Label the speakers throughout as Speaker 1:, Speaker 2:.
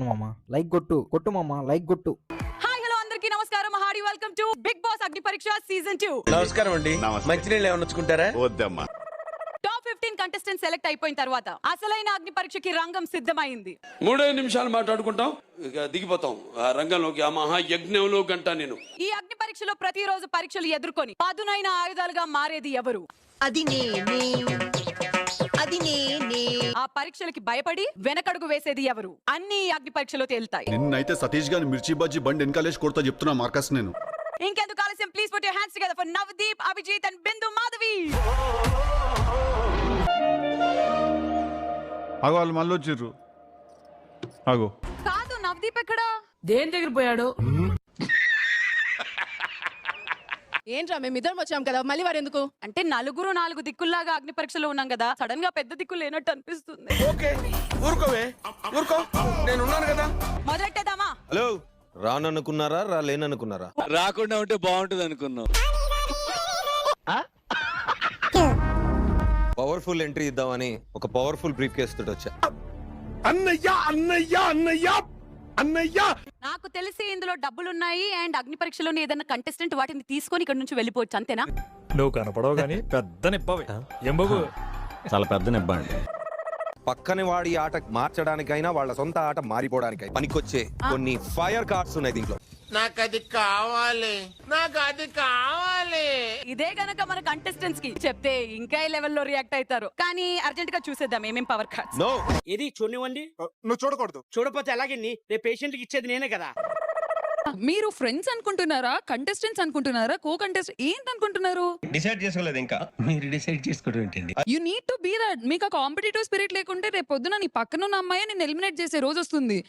Speaker 1: మామ లైక్ కొట్టు మామ లైక్ కొట్టు.
Speaker 2: హాయ్ హలో అందరికీ నమస్కారం. Hearty welcome to Bigg Boss Agni Pariksha season 2.
Speaker 3: నమస్కారం అండి. మంచినీళ్ళు ఏమైనా వచ్చుకుంటారా?
Speaker 4: వద్దమ్మా.
Speaker 2: టాప్ 15 కంటెస్టెంట్ సెలెక్ట్ అయిపోయిన తర్వాత అసలైన అగ్ని పరీక్షకి రంగం సిద్ధమైంది.
Speaker 5: 3 నిమిషాలు మాట్లాడుకుంటాం, ఇక దిగిపోతాం ఆ రంగంలోకి, ఆ మహాయజ్ఞంలో గంట. నేను
Speaker 2: ఈ అగ్ని పరీక్షలో ప్రతిరోజు పరీక్షలు ఎదుర్కొని పదునైన ఆయుధాలుగా మారేది ఎవరు?
Speaker 6: అది నేనే, అది నేనే.
Speaker 2: ఆ పరీక్షలకి భయపడి వెనకడుగు వేసేది ఎవరు? అన్ని ఈ అగ్ని పరీక్షలో తేలుతాయి.
Speaker 4: నిన్నైతే సతీష్ గాని మిర్చి బజ్జీ బండి వెనకాలేసి కొడతా చెప్తున్నా మార్కస్ నేను.
Speaker 2: ఇంకెందుకు ఆలస్యం, please put your hands together for Navdeep, Abhijit and Bindu Madhavi.
Speaker 4: ఆగో వాళ్ళు మళ్ళీ వచ్చిర్రు. ఆగో
Speaker 2: కాదు, నవదీప్ ఎక్కడా?
Speaker 7: దేని దగ్గర పోయాడు?
Speaker 6: ఏంట్రా మేమిద్దరం వచ్చాం కదా, మళ్ళీ వాడు ఎందుకు?
Speaker 2: అంటే నలుగురు 4 దిక్కుల్లాగా అగ్ని పరీక్షలో ఉన్నాం కదా, సడన్ గా పెద్ద దిక్కు లేనట్టు అనిపిస్తుంది.
Speaker 3: ఓకే, ఊరుకోవే, ఊరుకో, నేను ఉన్నాను కదా.
Speaker 2: మొదలెట్టేద్దామా?
Speaker 8: హలో, రాననుకున్నారా రాలేననుకున్నారా?
Speaker 5: రాకుండా ఉంటే బాగుంటుంది అనుకున్నాం.
Speaker 8: పవర్ఫుల్ ఎంట్రీ ఇద్దామని ఒక పవర్ఫుల్ బ్రీఫ్ కేస్ తోటి వచ్చా.
Speaker 3: అన్నయ్య అన్నయ్య అన్నయ్య అన్నయ్య,
Speaker 2: నాకు తెలిసి ఇందులో డబ్బులున్నాయి అండ్ అగ్ని పరీక్షలోని ఏదైనా కంటెస్టెంట్ వాటిని తీసుకొని ఇక్కడ నుంచి వెళ్ళిపోవచ్చు, అంతేనా?
Speaker 9: నువ్వు కనపడవు గానీ పెద్ద నిప్పవి. ఏం బాబు, చాలా పెద్ద నిప్ప అండి.
Speaker 8: పక్కన వాడి ఆట మార్చడానికైనా వాళ్ళ సొంత ఆట మారిపోవడానికై పనికొచ్చే కొన్ని ఫైర్ కార్డ్స్ ఉన్నాయి దీంట్లో.
Speaker 3: నాకు అది కావాలి, నాకు అది కావాలి.
Speaker 2: ఇదే గనక మన కంటెస్టెంట్స్ కి చెప్తే ఇంకా ఈ లెవెల్లో రియాక్ట్ అవుతారు. కానీ అర్జెంట్ గా చూసేద్దాం ఏమేం పవర్ కార్డ్స్.
Speaker 8: నో,
Speaker 7: ఇది చూడనివ్వండి.
Speaker 3: నువ్వు చూడకూడదు.
Speaker 7: చూడపోతే ఎలాగే రేపు పేషెంట్ కి ఇచ్చేది నేనే కదా.
Speaker 10: మీరు ఫ్రెండ్స్ అనుకుంటున్నారా, కంటెస్టెంట్స్ అనుకుంటున్నారా, కో కంటెస్ట్ ఏంటి అనుకుంటున్నారు?
Speaker 9: డిసైడ్ చేసుకోలేదు ఇంకా. మీరు డిసైడ్ చేసుకోవడం ఏంటండి?
Speaker 10: You need to be that. మీకు ఆ కాంపిటేటివ్ స్పిరిట్ లేకుంటే రేపు పొద్దున నీ పక్కన ఉన్న అమ్మాయి నేను ఎలిమినేట్ చేసే రోజు వస్తుంది.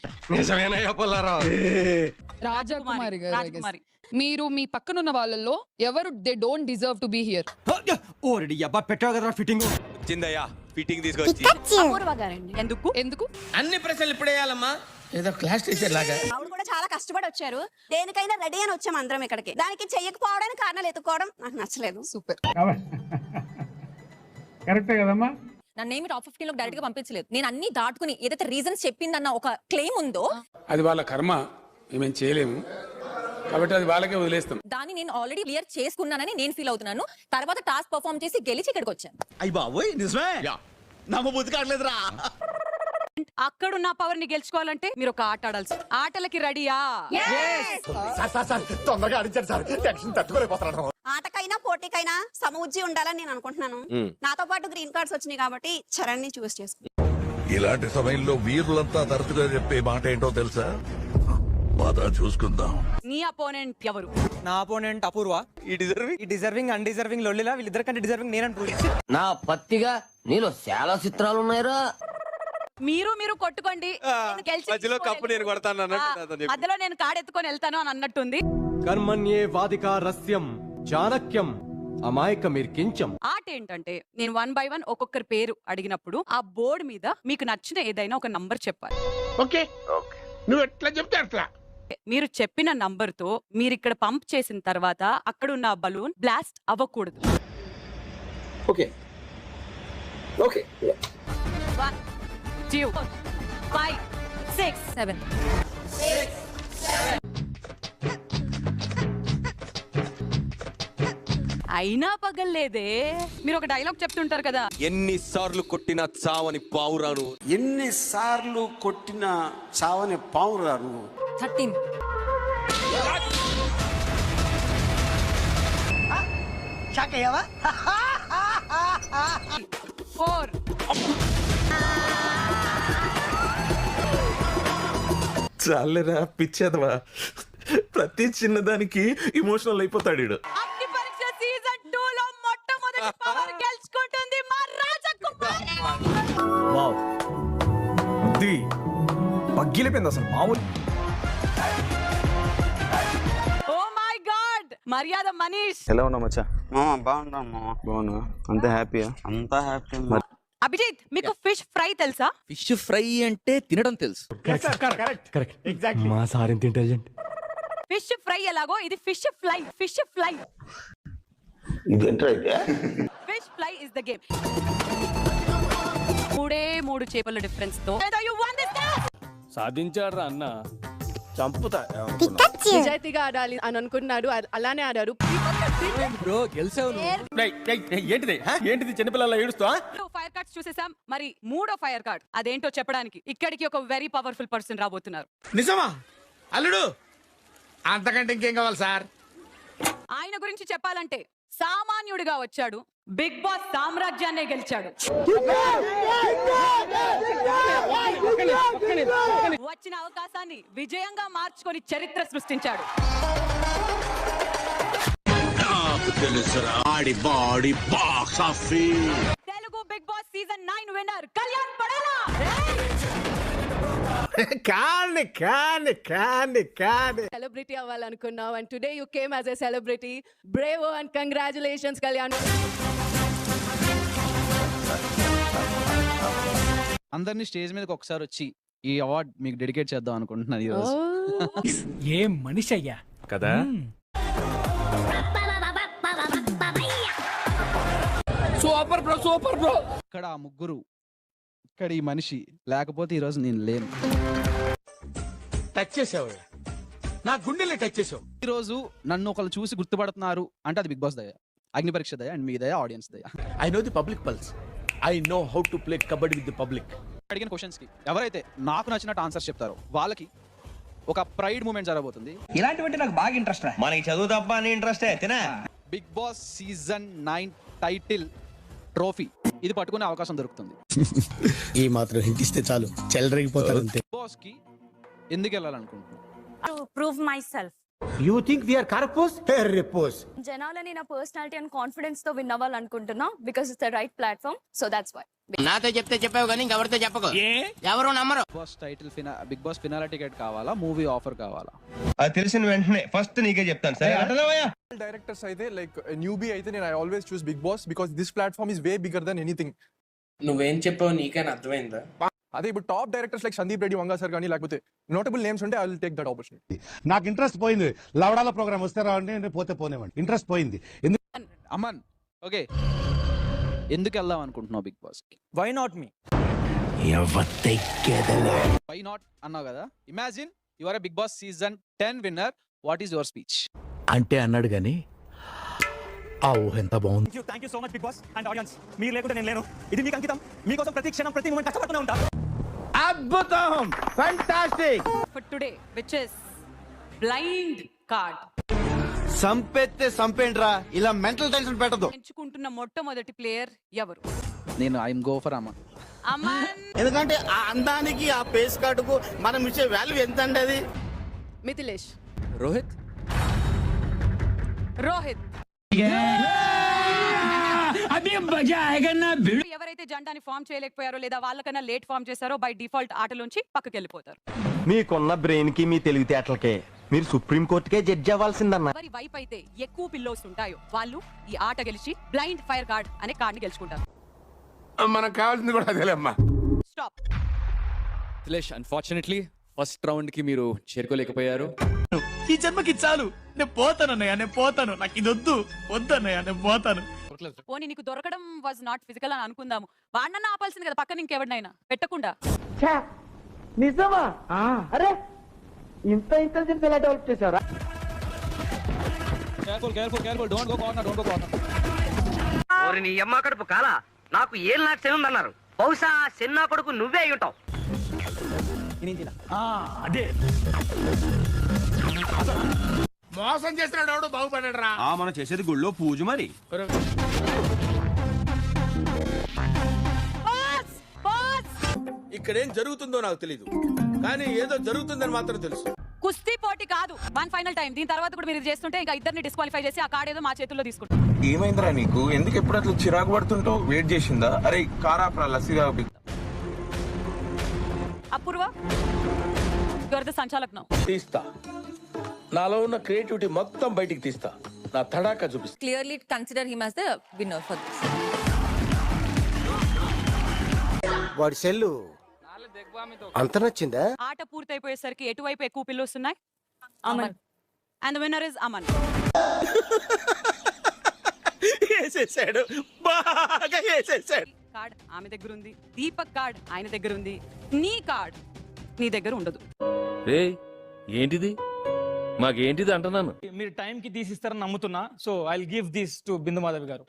Speaker 10: రాజకుమారి గారు, I guess. మీరు మీ పక్కన ఉన్న వాళ్ళల్లో ఎవరు they don't deserve to be here?
Speaker 9: ఓరెడి అబ్బా పెట్టావు కదా ఫిట్టింగ్.
Speaker 8: వచ్చిందయ్యా ఫిట్టింగ్ తీసుకొచ్చి.
Speaker 2: అపూర్వ గారండి. ఎందుకు?
Speaker 3: అన్ని ప్రశ్నలు ఇప్పుడేయాలమ్మా, ఏదో క్లాస్ టీచర్ లాగా.
Speaker 6: ఆవిడ కూడా చాలా కష్టపడి వచ్చారు. దేనికైనా రెడీ అని వచ్చాం అందరం ఇక్కడికి. దానికి చెయ్యకపోవడానికి కారణాలు ఎత్తుకోవడం నాకు నచ్చలేదు.
Speaker 10: సూపర్.
Speaker 11: కరెక్టే కదమ్మా.
Speaker 6: నన్నేమి టాప్ 15 లో డైరెక్ట్ గా పంపించలేదు. నేను అన్ని దాటుకుని ఏదైతే రీజన్స్ చెప్పిందన్న ఒక క్లెయిమ్ ఉందో
Speaker 5: అది వాళ్ళ కర్మ, మేమేం చేయలేము కాబట్టి అది వాళ్ళకే వదిలేస్తాం.
Speaker 6: దాన్ని నేను ఆల్రెడీ క్లియర్ చేసుకున్నానని నేను ఫీల్ అవుతున్నాను. తర్వాత టాస్క్ పర్ఫార్మ్ చేసి గెలిచి ఇక్కడికి వచ్చాను.
Speaker 9: అయ్య బాబోయ్, నిజమే నమ్మబుద్ధి కావట్లేదురా.
Speaker 2: అక్కడున్న పవర్ ని గెలుచుకోవాలంటే మీరు ఒక ఆట ఆడాల్సి. ఆటలకి రెడీయా?
Speaker 3: తొందరగా అడిచారు సార్, టెన్షన్ తట్టుకోలేకపోతున్నాను.
Speaker 6: ఆటకైనా పోటీకైనా సమవుజ్జి ఉండాలని నేను అనుకుంటున్నాను. నాతో పాటు గ్రీన్ కార్డ్స్ వచ్చినాయి కాబట్టి చరణ్ ని చూస్ చేసుకున్నాను.
Speaker 4: ఇలాంటి సమయంలో వీరులంతా తరచుగా చెప్పే మాట ఏంటో తెలుసా? మాదా చూసుకుందాం.
Speaker 2: నీ అపోనెంట్ ఎవరు?
Speaker 1: నా అపోనెంట్ అపూర్వ. ఈ డిజర్వింగ్ అన్డిజర్వింగ్ లొల్లిలా వీళ్ళిద్దరికంటే డిజర్వింగ్ నేనని ప్రూవ్ చేసి.
Speaker 7: నా పత్తిగా నీలో చాలా చిత్రాలు ఉన్నాయిరా.
Speaker 2: మీరు కొట్టుకోండి, నేను గెలిచి
Speaker 8: మధ్యలో కప్పు నేను కొడతాను అన్నట్టు అతను చెప్పి.
Speaker 2: మధ్యలో నేను కాడెత్తుకొని వెళ్తాను అని అన్నట్టుంది.
Speaker 9: కర్మణ్యే వాదికా రస్యం చాణక్యం అమాయకమిర్కించం.
Speaker 2: ఆట ఏంటంటే నేను 1 by 1 ఒక్కొక్కరి పేరు అడిగినప్పుడు ఆ బోర్డు మీద మీకు నచ్చిన ఏదైనా ఒక నంబర్ చెప్పాలి.
Speaker 3: ఓకే, నువ్వు ఎట్లా చెప్తే అట్లా.
Speaker 2: మీరు చెప్పిన నంబర్ తో మీరు ఇక్కడ పంప్ చేసిన తర్వాత అక్కడ ఉన్న బలూన్ బ్లాస్ట్ అవ్వకూడదు.
Speaker 5: Okay okay.
Speaker 2: 1 2 5 6 7 అయినా పగల్లేదే. మీరు ఒక డైలాగ్ చెప్తుంటారు కదా,
Speaker 8: ఎన్నిసార్లు కొట్టినా చావని పావురాను.
Speaker 5: ఎన్నిసార్లు కొట్టిన చావని పావురా నువ్వు.
Speaker 6: 13
Speaker 2: 4
Speaker 9: చాలేరా పిచ్చేదవా, ప్రతి చిన్నదానికి ఇమోషనల్ అయిపోతాడు.
Speaker 2: అగ్ని పరీక్ష సీజన్ 2 లో మొట్టమొదటి పవర్ గెలుచుకుంటుంది మా రాజకుమారి.
Speaker 9: వావ్, అది పగ్గిలిపోయింది అసలు మామూలు.
Speaker 2: ఓ మై గాడ్, మర్యాద మనీష్.
Speaker 1: ఎలా ఉన్నా మచ్చా?
Speaker 11: బాగున్నాను.
Speaker 1: బాగున్నా? అంత హ్యాపీయా?
Speaker 11: అంతా హ్యాపీ.
Speaker 2: అభిజిత్, మీకు ఫిష్ ఫ్రై తెలుసా?
Speaker 1: ఫిష్ ఫ్రై అంటే తినడం తెలుసు.
Speaker 9: మా సార్ ఇంత ఇంటెలిజెంట్.
Speaker 2: ఫిష్ ఫ్రై ఎలాగో ఇది fish fly. Fish fly fish fly is the game. 3 చేపల డిఫరెన్స్ తో
Speaker 9: సాధించాడు అన్న.
Speaker 3: చంపుతా
Speaker 7: నిజాయితీగా ఆడాలి అని అనుకున్నాడు, అలానే ఆడారు.
Speaker 1: బ్రో గెలిచావు
Speaker 9: ఏంటిది చిన్నపిల్లల ఏడుస్తా?
Speaker 2: ఫైర్ కార్డ్స్ చూసేసాం. మరి మూడో ఫైర్ కార్డ్ అదేంటో చెప్పడానికి ఇక్కడికి ఒక వెరీ పవర్ఫుల్ పర్సన్ రాబోతున్నారు.
Speaker 3: నిజమా అల్లుడు? అంతకంటే ఇంకేం కావాలి సార్?
Speaker 2: ఆయన గురించి చెప్పాలంటే సామాన్యుడిగా వచ్చాడు, బిగ్ బాస్ సామ్రాజ్యాన్నే గెలిచాడు. వచ్చిన అవకాశాన్ని విజయంగా మార్చుకొని చరిత్ర సృష్టించాడు. Telugu big boss season 9 winner Kalyan Padala.
Speaker 7: Celebrity అవ్వాలనుకున్నావు and today you came as a celebrity. Bravo and congratulations Kalyan.
Speaker 1: అందరినీ స్టేజ్ మీదకి ఒకసారి వచ్చి ఈ అవార్డ్ మీకు డెడికేట్ చేద్దాం అనుకుంటున్నాను ఈ రోజు.
Speaker 9: ఏం మనిషి అయ్యా కదా.
Speaker 5: Super bro, super bro.
Speaker 1: ఇక్కడ ఆ ముగ్గురు, ఇక్కడ ఈ మనిషి లేకపోతే ఈ రోజు నేను లేను.
Speaker 3: టచ్ చేసావు, నా గుండెల్ని టచ్ చేసావు.
Speaker 1: ఈ రోజు నన్ను ఒకళ్ళు చూసి గుర్తుపడుతున్నారు అంటే అది బిగ్ బాస్ దయ, అగ్ని పరీక్ష దయ అండ్ మీ దయ, ఆడియన్స్ దయ.
Speaker 3: I know the public pulse. I know how to play kabaddi with the public.
Speaker 1: అడిగిన క్వశ్చన్స్ కి ఎవరైతే నాకు నచ్చినట్టు ఆన్సర్స్ చెప్తారో వాళ్ళకి ఒక ప్రైడ్ మూమెంట్ జరగబోతుంది.
Speaker 11: ఇలాంటివంటే నాకు బాగా ఇంట్రెస్ట్. మనకి చదువు తప్ప అని ఇంట్రెస్ట్ అయితేనా?
Speaker 1: Big boss season 9 title trophy ఇది పట్టుకునే అవకాశం దొరుకుతుంది.
Speaker 3: ఈ మాత్రం హింట్ ఇస్తే చాలు, చెలరేగిపోతారు అంతే.
Speaker 1: బిగ్ బాస్ కి ఎందుకు వెళ్ళాలనుకుంటున్నాను?
Speaker 6: Prove myself.
Speaker 3: You think we are corpse? Repose.
Speaker 6: జనాలని నా పర్సనాలిటీ అండ్ కాన్ఫిడెన్స్ తో విన్ అవ్వాలనుకుంటున్నా because it's the right platform. So that's why.
Speaker 11: నాతో చెప్తే చెప్పావు కానీ ఇంకెవరితో చెప్పకు, ఎవరు నమ్మరు.
Speaker 1: Bigg Boss title Bigg Boss finale ticket కావాలా, మూవీ ఆఫర్ కావాలా?
Speaker 11: అది తెలిసిన వెంటనే ఫస్ట్ నీకే చెప్తాను. సరే
Speaker 12: డైరెక్టర్స్ అయితే లైక్ న్యూబీ అయితే నేను I always choose Bigg Boss because this platform is way bigger than anything.
Speaker 5: నువ్వేం చెప్పావు నీకైనా అర్థమైందా?
Speaker 12: అదే ఇప్పుడు top directors like Sandeep Reddy, Vanga sir కానీ లేకపోతే నోటబుల్ నేమ్స్ ఉంటే I will take that opportunity.
Speaker 3: నాకు ఇంట్రెస్ట్ పోయింది. లవడాల ప్రోగ్రామ్ వస్తే రావండి, పోతే పోనేవండి. ఇంట్రెస్ట్ పోయింది.
Speaker 1: అమన్ ఓకే, ఎందుకు వెళ్దాం అనుకుంటున్నావు బిగ్ బాస్ కి? Why not me? Why not అన్నావు కదా. Imagine you are a Bigg boss season 10 winner. What is your speech?
Speaker 3: అంటే అన్నాడు గాని ఆ ఊహ ఎంత బాగుంది.
Speaker 9: Thank you so much Bigg Boss and audience. మీరు లేకుంటే నేను లేను. ఇది మీకు అంకితం. మీకోసం ప్రతి క్షణం ప్రతి మూమెంట్ కష్టపడుతూనే ఉంటా.
Speaker 3: అద్భుతం, fantastic.
Speaker 2: For today, which is blind card.
Speaker 11: సంపెత్తే సంపేండ్రా, ఇలా మెంటల్ టెన్షన్ పెట్టదు.
Speaker 2: ఎంచుకుంటున్న మొట్టమొదటి ప్లేయర్ ఎవరు?
Speaker 1: నేను I'm go for Aman.
Speaker 2: Aman.
Speaker 3: ఎందుకంటే ఆ అందానికి, ఆ పేస్ కార్డుకు మనం ఇచ్చే వాల్యూ ఎంత అండి అది.
Speaker 7: మిథిలేష్.
Speaker 1: రోహిత్.
Speaker 2: రోహిత్. ఎవరైతే జెండాని ఫామ్ చేయలేకపోయారో లేదా వాళ్ళకన్నా లేట్ ఫామ్ చేశారో బై డిఫాల్ట్ ఆటలోంచి పక్కకి వెళ్ళిపోతారు.
Speaker 11: మీకున్న బ్రెయిన్ కి, మీ తెలివితేటలకే మీరు సుప్రీం కోర్టుకే జడ్జి అవ్వాల్సిందన్న.
Speaker 2: ఎవరి వైపు అయితే ఎక్కువ పిల్లోస్ ఉంటాయో వాళ్ళు ఈ ఆట గెలిచి బ్లైండ్ ఫైర్ కార్డ్ అనే కార్డ్ ని గెలుచుకుంటారు.
Speaker 3: మనకు కావాల్సింది కూడా అదేలేమ్మా.
Speaker 2: Stop.
Speaker 9: Mithilesh, unfortunately first round కి మీరు చేరుకోలేకపోయారు.
Speaker 3: ఈ జన్మకి చాలు, నేను పోతాను అన్నయ్య, నేను పోతాను. నాకు ఇది వద్దు, వద్దు అన్నయ్య, నేను పోతాను.
Speaker 2: పోనీ నీకు దొరకడం వాజ్ నాట్ ఫిజికల్ అని అనుకుందాము. వాడినన్నా ఆపాల్సింది కదా పక్కన ఇంకెవరినైనా పెట్టకుండా.
Speaker 7: నిజమా? అరే ఇంత ఇంటెలిజెన్స్ ఎలా డెవలప్ చేశారా?
Speaker 1: Careful don't go corner, don't go corner.
Speaker 7: ఓరి నీ అమ్మ కడుపు కాలా, నాకు ఏం నాకు చెందన్నారు. బహుశా చిన్న కొడుకు నువ్వే అయి ఉంటావు.
Speaker 9: అదే
Speaker 3: మోసం చేసినాడు బాగుపడ్డాడు రా.
Speaker 11: మనం చేసేది గుళ్ళో పూజ మరి.
Speaker 3: ఇక్కడేం జరుగుతుందో నాకు తెలీదు, కానీ ఏదో జరుగుతుందని మాత్రం తెలుసు.
Speaker 2: కుస్తీ పోటీ కాదు, వన్ ఫైనల్ టైం. దీని తర్వాత కూడా మీరు ఇది చేస్తుంటే ఇంకా ఇద్దరిని డిస్క్వాలిఫై చేసి ఆ కార్డ్ ఏదో మా చేతుల్లో తీసుకుంటాం.
Speaker 12: ఏమైందిరా నీకు? ఎందుకు ఎప్పుడు అట్లా చిరాకు పడుతుంటావు? వెయిట్ చేసిందా? అరే కారాప్రా లస్సీగా.
Speaker 2: అపూర్వ, యువర్ ద సంచాలక్ నౌ.
Speaker 3: తీస్తా, నాలో ఉన్న క్రియేటివిటీ మొత్తం బయటికి తీస్తా, నా తడాకా చూపిస్తా.
Speaker 6: Clearly consider him as the winner for this.
Speaker 3: వాడి సెల్లు అంత నచ్చిందా?
Speaker 2: ఆట పూర్తయిపోయేసరికి ఎటువైపు ఎక్కువ పిల్లోస్ ఉన్నాయి? Aman. And the winner is Aman.
Speaker 3: వేసేసాడు, బాగా వేసేసాడు.
Speaker 2: కార్డ్ ఆమె దగ్గర ఉంది, దీపక్ కార్డ్ ఆయన దగ్గర ఉంది, నీ కార్డ్ నీ దగ్గర ఉండదు.
Speaker 11: ఏంటిది మాకేంటిది అంటున్నాను.
Speaker 9: మీరు టైం కి తీసిస్తారని నమ్ముతున్నా. So I will give this to Bindu Madhavi garu.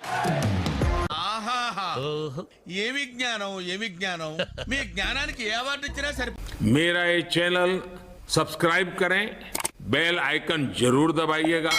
Speaker 3: ఏమి జ్ఞానం ఏమి జ్ఞానం మీ జ్ఞానానికి ఏ అవార్డు ఇచ్చినా సరే.
Speaker 5: मेरा ये चैनल सब्सक्राइब करें, बेल आइकन जरूर दबाइएगा